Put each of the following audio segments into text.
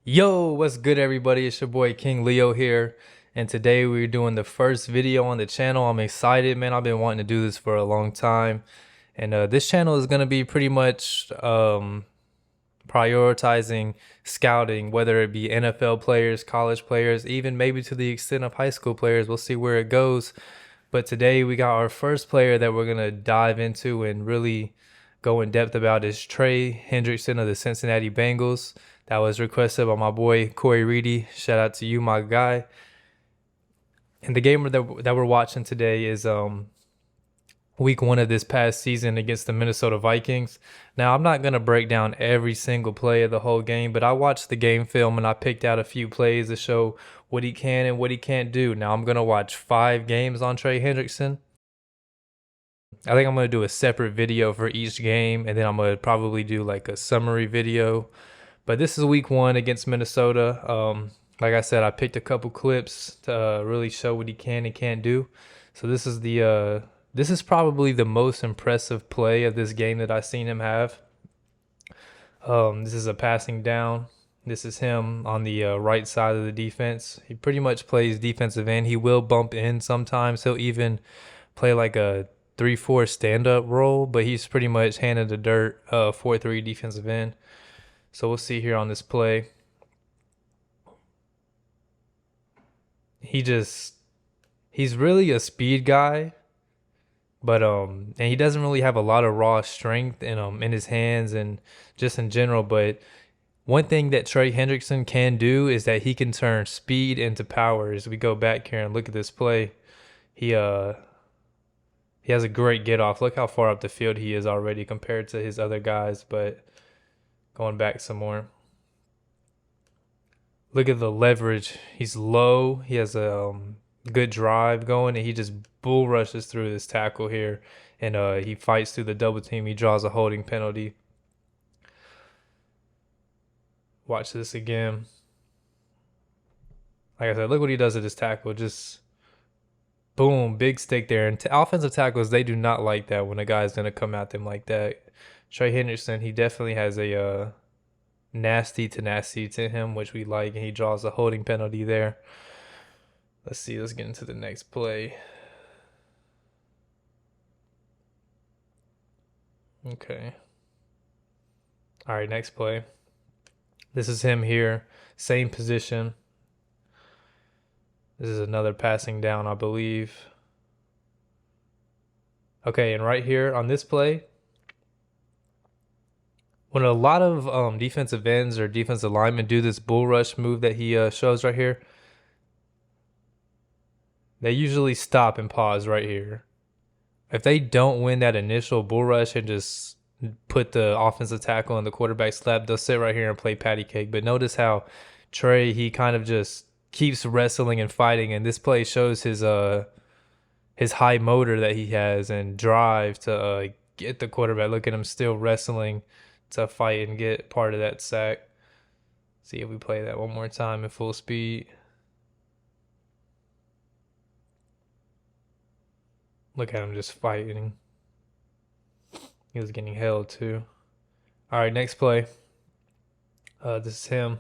Yo, what's good, everybody? It's your boy King Leo here, and today we're doing the first video on the channel. I'm excited, man. I've been wanting to do this for a long time, and this channel is gonna be pretty much prioritizing scouting, whether it be NFL players, college players, even maybe to the extent of high school players. We'll see where it goes. But today we got our first player that we're gonna dive into and really go in depth about is Trey Hendrickson of the Cincinnati Bengals. That was requested by my boy Corey Reedy. Shout out to you, my guy. And the game that we're watching today is week one of this past season against the Minnesota Vikings. Now, I'm not going to break down every single play of the whole game, but I watched the game film and I picked out a few plays to show what he can and what he can't do. Now, I'm going to watch 5 games on Trey Hendrickson. I think I'm going to do a separate video for each game, and then I'm going to probably do like a summary video. But this is week one against Minnesota. Like I said, I picked a couple clips to really show what he can and can't do. So this is probably the most impressive play of this game that I've seen him have. This is a passing down. This is him on the right side of the defense. He pretty much plays defensive end. He will bump in sometimes. He'll even play like a 3-4 stand-up role, but he's pretty much hand in the dirt, 4-3 defensive end. So we'll see here on this play. He's really a speed guy, but and he doesn't really have a lot of raw strength in his hands and just in general. But one thing that Trey Hendrickson can do is that he can turn speed into power. As we go back here and look at this play, he has a great get off. Look how far up the field he is already compared to his other guys. But going back some more. Look at the leverage. He's low. He has a good drive going, and he just bull rushes through this tackle here, and he fights through the double team. He draws a holding penalty. Watch this again. Like I said, look what he does at this tackle. Just boom, big stick there. And offensive tackles, they do not like that when a guy's going to come at them like that. Trey Hendrickson, he definitely has a nasty tenacity to him, which we like, and he draws a holding penalty there. Let's see, let's get into the next play. Okay. All right, next play. This is him here, same position. This is another passing down, I believe. Okay, and right here on this play, when a lot of defensive ends or defensive linemen do this bull rush move that he shows right here, they usually stop and pause right here. If they don't win that initial bull rush and just put the offensive tackle and the quarterback slap, they'll sit right here and play patty cake. But notice how Trey, he kind of just keeps wrestling and fighting, and this play shows his high motor that he has and drive to get the quarterback. Look at him still wrestling to fight and get part of that sack. See if we play that one more time at full speed. Look at him just fighting. He was getting held too. All right, next play. This is him.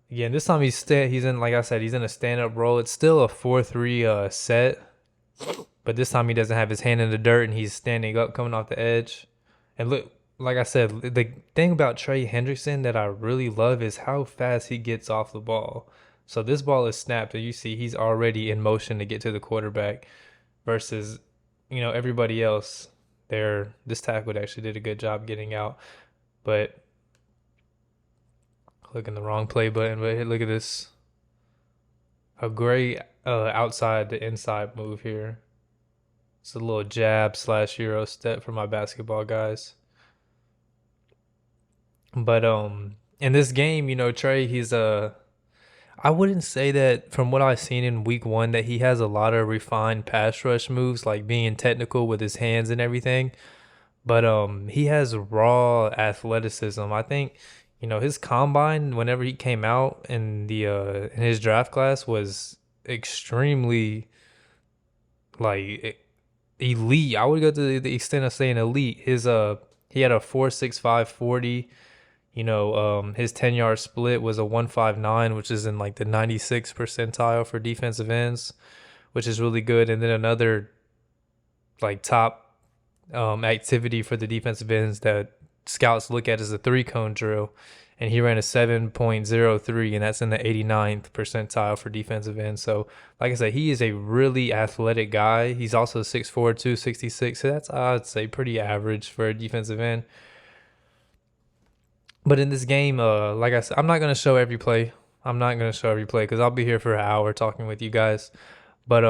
Again, this time he's in, like I said, he's in a stand-up role. It's still a 4-3 set, but this time he doesn't have his hand in the dirt and he's standing up, coming off the edge. And look, like I said, the thing about Trey Hendrickson that I really love is how fast he gets off the ball. So this ball is snapped, and you see he's already in motion to get to the quarterback versus, everybody else there. This tackle actually did a good job getting out, but clicking the wrong play button. But look at this. A great outside to inside move here. It's a little jab / Euro step for my basketball guys. But in this game, Trey, he's I wouldn't say that from what I've seen in week one that he has a lot of refined pass rush moves, like being technical with his hands and everything. But he has raw athleticism. I think, his combine whenever he came out in the in his draft class was extremely like elite. I would go to the extent of saying elite. He had a 4.65 40. His 10-yard split was a 159, which is in like the 96th percentile for defensive ends, which is really good. And then another like top activity for the defensive ends that scouts look at is the three cone drill. And he ran a 7.03, and that's in the 89th percentile for defensive ends. So, like I said, he is a really athletic guy. He's also 6'4", 266. So that's, I'd say, pretty average for a defensive end. But in this game, like I said, I'm not gonna show every play. I'm not gonna show every play because I'll be here for an hour talking with you guys. But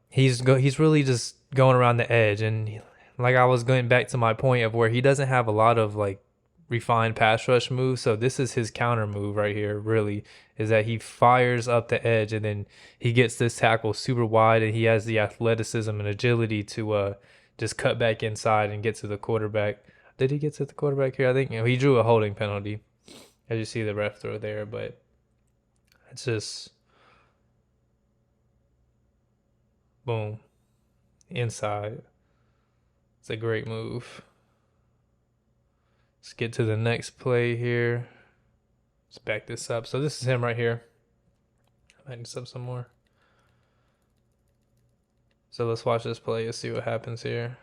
he's really just going around the edge, and like I was going back to my point of where he doesn't have a lot of like refined pass rush moves. So this is his counter move right here. Really, is that he fires up the edge, and then he gets this tackle super wide, and he has the athleticism and agility to just cut back inside and get to the quarterback. Did he get to the quarterback here? I think he drew a holding penalty, as you see the ref throw there. But it's just boom, inside. It's a great move. Let's get to the next play here. Let's back this up. So this is him right here. Back this up some more. So let's watch this play and see what happens here.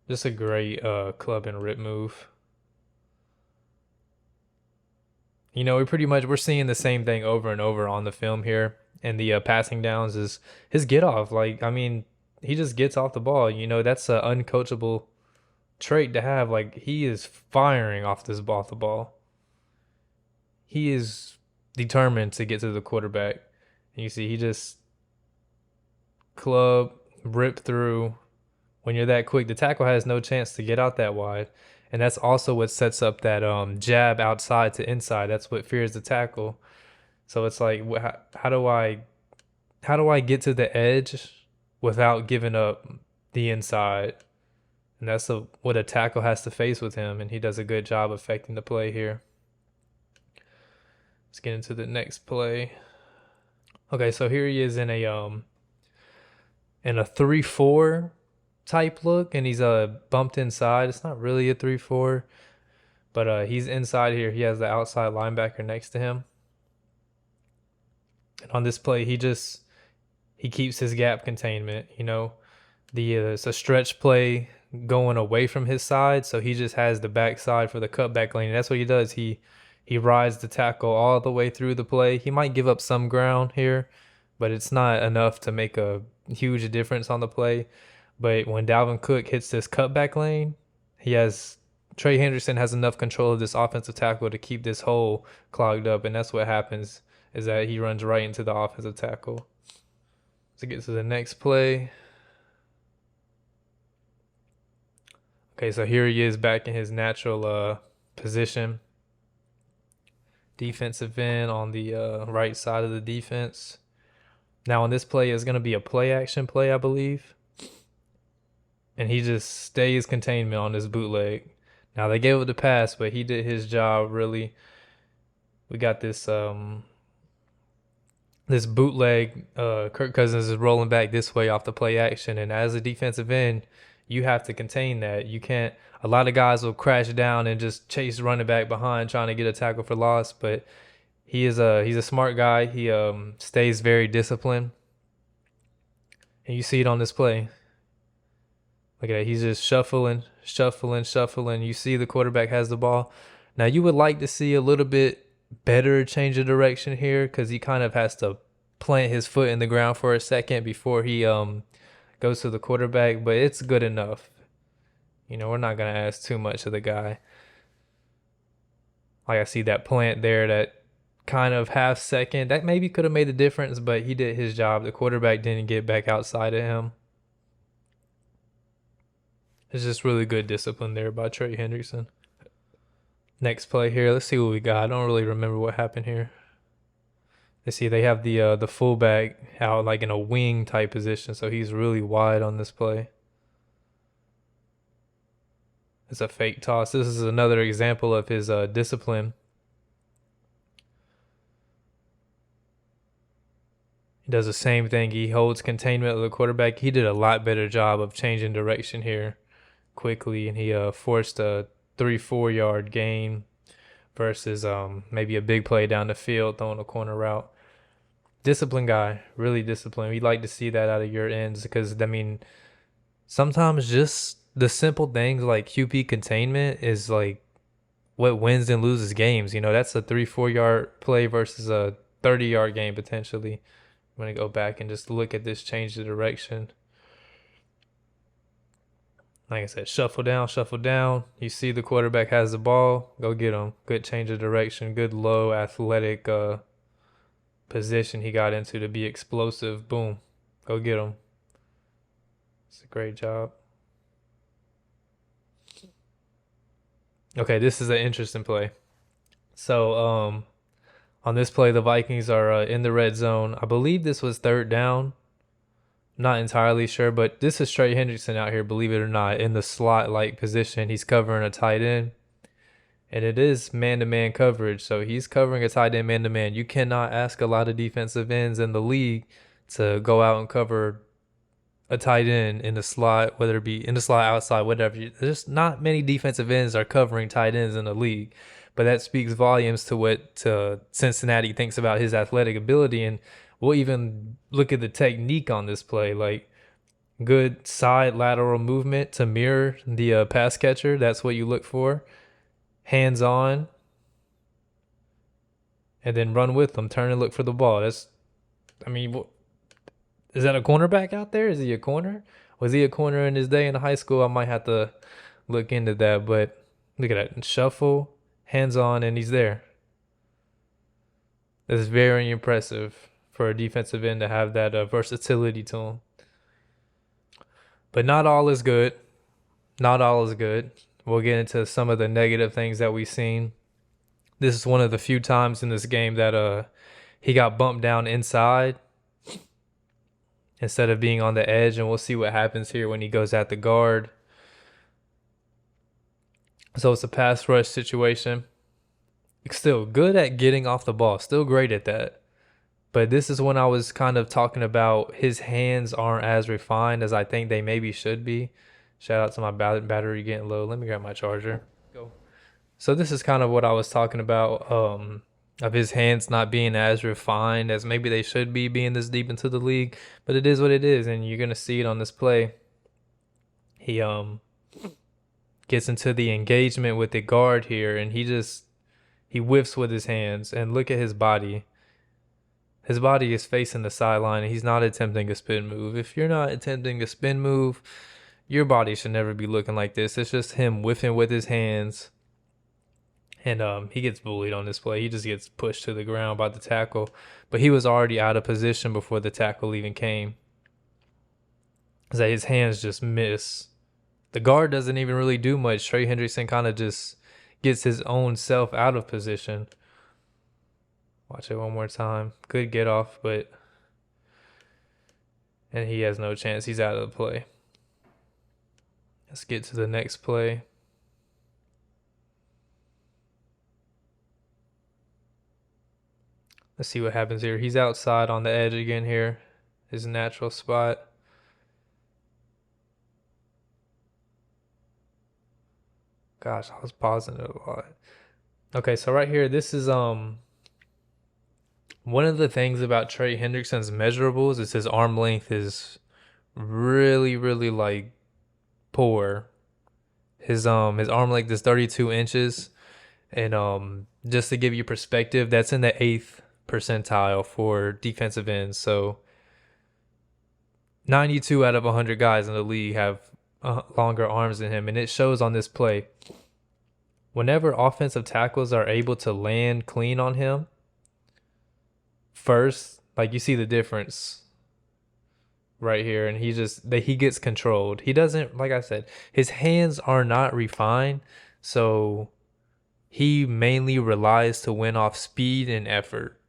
Just a great club and rip move. We're seeing the same thing over and over on the film here. And the passing downs is his get off. Like, I mean, he just gets off the ball. That's an uncoachable trait to have. Like, he is firing off the ball. He is determined to get to the quarterback. And you see, he just club, rip through. When you're that quick, the tackle has no chance to get out that wide. And that's also what sets up that jab outside to inside. That's what fears the tackle. So it's like, how do I get to the edge without giving up the inside? And that's what a tackle has to face with him, and he does a good job affecting the play here. Let's get into the next play. Okay, so here he is in a 3-4 type look, and he's bumped inside. It's not really a 3-4, but he's inside here. He has the outside linebacker next to him. And on this play, he keeps his gap containment. It's a stretch play going away from his side, so he just has the backside for the cutback lane. And that's what he does. He rides the tackle all the way through the play. He might give up some ground here, but it's not enough to make a huge difference on the play. But when Dalvin Cook hits this cutback lane, Trey Hendrickson has enough control of this offensive tackle to keep this hole clogged up, and that's what happens, is that he runs right into the offensive tackle. To get to the next play. Okay, so here he is back in his natural position. Defensive end on the right side of the defense. Now on this play is going to be a play action play, I believe. And he just stays containment on this bootleg. Now they gave it the pass, but he did his job really. We got this this bootleg. Kirk Cousins is rolling back this way off the play action, and as a defensive end, you have to contain that. You can't. A lot of guys will crash down and just chase running back behind trying to get a tackle for loss, but he's a smart guy. He stays very disciplined, and you see it on this play. Look at that. He's just shuffling. You see the quarterback has the ball. Now, you would like to see a little bit better change of direction here, because he kind of has to plant his foot in the ground for a second before he goes to the quarterback, but it's good enough. We're not going to ask too much of the guy. Like, I see that plant there, that kind of half second. That maybe could have made the difference, but he did his job. The quarterback didn't get back outside of him. It's just really good discipline there by Trey Hendrickson. Next play here. Let's see what we got. I don't really remember what happened here. Let's see. They have the fullback out like in a wing type position, so he's really wide on this play. It's a fake toss. This is another example of his discipline. He does the same thing. He holds containment of the quarterback. He did a lot better job of changing direction here quickly, and he forced 3-4 yard gain versus maybe a big play down the field throwing a corner route. Disciplined guy, really disciplined. We'd like to see that out of your ends because I mean sometimes just the simple things like QP containment is like what wins and loses games. You know, that's a 3-4 yard play versus a 30-yard game potentially. I'm going to go back and just look at this change of direction. Like I said, shuffle down, shuffle down. You see the quarterback has the ball, go get him. Good change of direction, good low athletic position he got into to be explosive. Boom, go get him. It's a great job. Okay, this is an interesting play. So, on this play, the Vikings are in the red zone. I believe this was third down. Not entirely sure, but this is Trey Hendrickson out here, believe it or not, in the slot-like position. He's covering a tight end, and it is man-to-man coverage. So he's covering a tight end man-to-man. You cannot ask a lot of defensive ends in the league to go out and cover a tight end in the slot, whether it be in the slot, outside, whatever. There's not many defensive ends are covering tight ends in the league, but that speaks volumes to what Cincinnati thinks about his athletic ability. And we'll even look at the technique on this play, like good side lateral movement to mirror the pass catcher. That's what you look for. Hands on, and then run with them. Turn and look for the ball. Is that a cornerback out there? Is he a corner? Was he a corner in his day in high school? I might have to look into that. But look at that. Shuffle, hands on, and he's there. That's very impressive for a defensive end to have that versatility to him. But not all is good. Not all is good. We'll get into some of the negative things that we've seen. This is one of the few times in this game that he got bumped down inside instead of being on the edge, and we'll see what happens here when he goes at the guard. So it's a pass rush situation. Still good at getting off the ball. Still great at that. But this is when I was kind of talking about his hands aren't as refined as I think they maybe should be. Shout out to my battery getting low. Let me grab my charger. Go. So this is kind of what I was talking about, of his hands not being as refined as maybe they should be being this deep into the league. But it is what it is, and you're going to see it on this play. He gets into the engagement with the guard here, and he whiffs with his hands. And look at his body. His body is facing the sideline, and he's not attempting a spin move. If you're not attempting a spin move, your body should never be looking like this. It's just him whiffing with his hands. And he gets bullied on this play. He just gets pushed to the ground by the tackle. But he was already out of position before the tackle even came. So his hands just miss. The guard doesn't even really do much. Trey Hendrickson kind of just gets his own self out of position. Watch it one more time. Good get off, and he has no chance. He's out of the play. Let's get to the next play. Let's see what happens here. He's outside on the edge again here. His natural spot. Gosh, I was pausing it a lot. Okay, so right here, this is one of the things about Trey Hendrickson's measurables is his arm length is really, really like poor. His arm length is 32 inches, and just to give you perspective, that's in the 8th percentile for defensive ends. So 92 out of 100 guys in the league have longer arms than him, and it shows on this play. Whenever offensive tackles are able to land clean on him first, like you see the difference right here, and he gets controlled. He doesn't, like I said, his hands are not refined, so he mainly relies to win off speed and effort.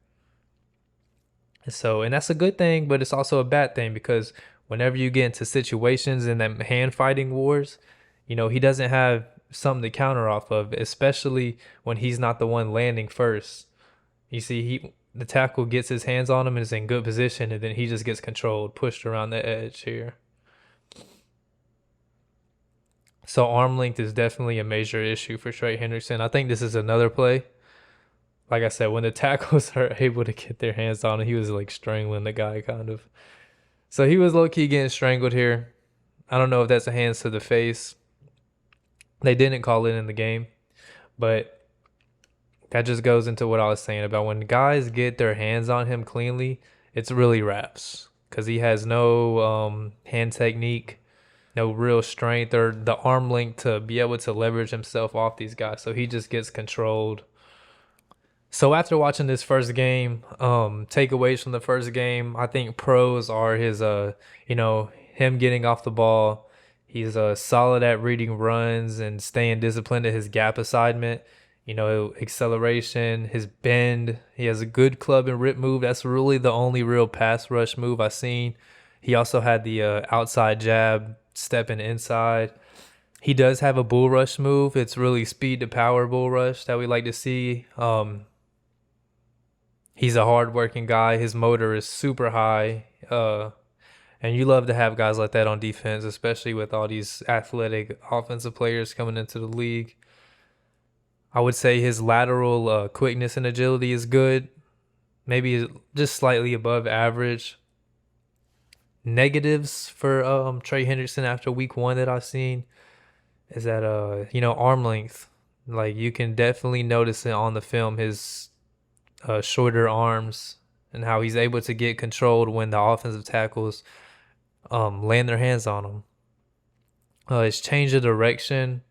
And that's a good thing, but it's also a bad thing because whenever you get into situations in them hand fighting wars, he doesn't have something to counter off of, especially when he's not the one landing first. You see, the tackle gets his hands on him and is in good position, and then he just gets controlled, pushed around the edge here. So arm length is definitely a major issue for Trey Hendrickson. I think this is another play. Like I said, when the tackles are able to get their hands on him, he was like strangling the guy kind of. So he was low key getting strangled here. I don't know if that's a hands to the face. They didn't call it in the game, but that just goes into what I was saying about when guys get their hands on him cleanly, it's really wraps because he has no hand technique, no real strength or the arm length to be able to leverage himself off these guys. So he just gets controlled. So after watching this first game, takeaways from the first game, I think pros are his him getting off the ball. He's solid at reading runs and staying disciplined at his gap assignment. Acceleration, his bend. He has a good club and rip move. That's really the only real pass rush move I've seen. He also had the outside jab, stepping inside. He does have a bull rush move. It's really speed to power bull rush that we like to see. He's a hardworking guy. His motor is super high. And you love to have guys like that on defense, especially with all these athletic offensive players coming into the league. I would say his lateral quickness and agility is good. Maybe just slightly above average. Negatives for Trey Hendrickson after week 1 that I've seen is that arm length. Like you can definitely notice it on the film, his shorter arms and how he's able to get controlled when the offensive tackles land their hands on him. His change of direction,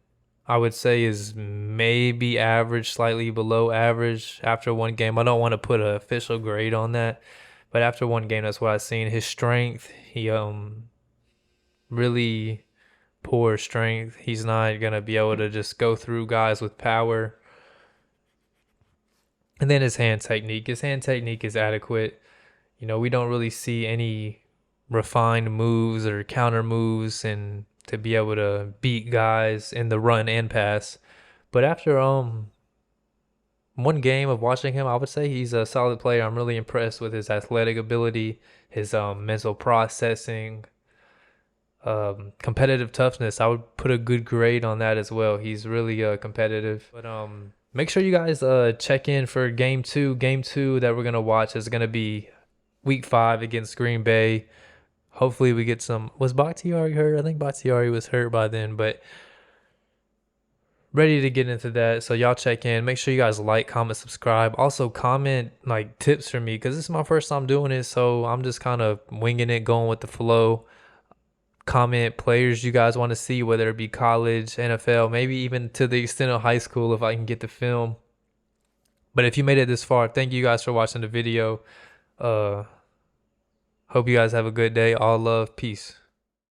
I would say, is maybe average, slightly below average after one game. I don't want to put an official grade on that, but after one game, that's what I've seen. His strength, he really poor strength. He's not gonna be able to just go through guys with power. And then his hand technique. His hand technique is adequate. We don't really see any refined moves or counter moves and to be able to beat guys in the run and pass. But after one game of watching him, I would say he's a solid player. I'm really impressed with his athletic ability, his mental processing, competitive toughness. I would put a good grade on that as well. He's really competitive. But make sure you guys check in for game 2. Game 2 that we're gonna watch is gonna be week 5 against Green Bay. Hopefully we get some. Was Bakhtiari hurt? I think Bakhtiari was hurt by then, but ready to get into that. So y'all check in. Make sure you guys like, comment, subscribe. Also comment like tips for me because this is my first time doing it, so I'm just kind of winging it, going with the flow. Comment players you guys want to see, whether it be college, NFL, maybe even to the extent of high school if I can get the film. But if you made it this far, thank you guys for watching the video. Hope you guys have a good day. All love. Peace.